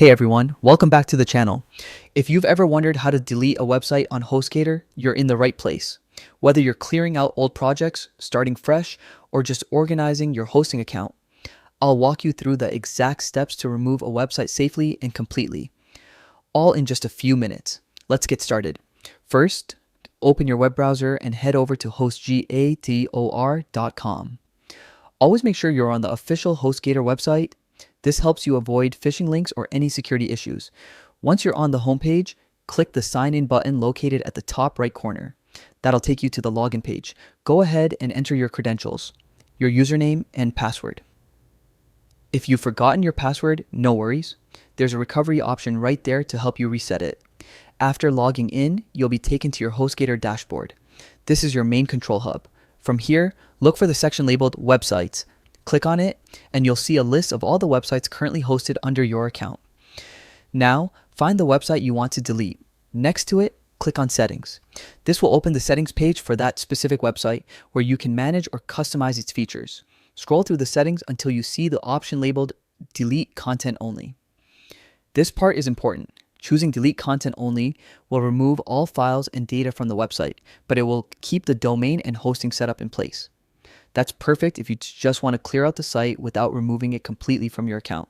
Hey everyone, welcome back to the channel. If you've ever wondered how to delete a website on Hostgator, you're in the right place. Whether you're clearing out old projects, starting fresh, or just organizing your hosting account, I'll walk you through the exact steps to remove a website safely and completely, all in just a few minutes. Let's get started. First, open your web browser and head over to hostgator.com. Always make sure you're on the official Hostgator website. This helps you avoid phishing links or any security issues. Once you're on the homepage, click the sign in button located at the top right corner. That'll take you to the login page. Go ahead and enter your credentials, your username and password. If you've forgotten your password, no worries. There's a recovery option right there to help you reset it. After logging in, you'll be taken to your Hostgator dashboard. This is your main control hub. From here, look for the section labeled Websites. Click on it, and you'll see a list of all the websites currently hosted under your account. Now, find the website you want to delete. Next to it, click on Settings. This will open the settings page for that specific website where you can manage or customize its features. Scroll through the settings until you see the option labeled Delete Content Only. This part is important. Choosing Delete Content Only will remove all files and data from the website, but it will keep the domain and hosting setup in place. That's perfect if you just want to clear out the site without removing it completely from your account.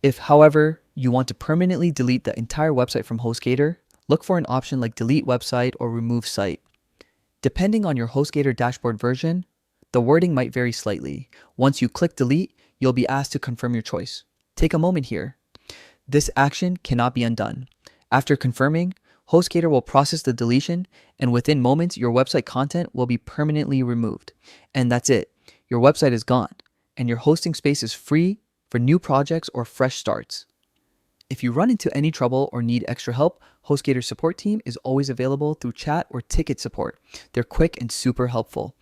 If, however, you want to permanently delete the entire website from Hostgator, look for an option like Delete Website or Remove Site. Depending on your Hostgator dashboard version, the wording might vary slightly. Once you click Delete, you'll be asked to confirm your choice. Take a moment here. This action cannot be undone. After confirming, Hostgator will process the deletion, and within moments, your website content will be permanently removed. And that's it. Your website is gone, and your hosting space is free for new projects or fresh starts. If you run into any trouble or need extra help, Hostgator's support team is always available through chat or ticket support. They're quick and super helpful.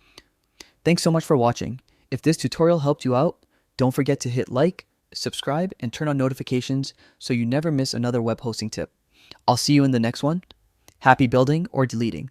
Thanks so much for watching. If this tutorial helped you out, don't forget to hit like, subscribe, and turn on notifications so you never miss another web hosting tip. I'll see you in the next one. Happy building or deleting.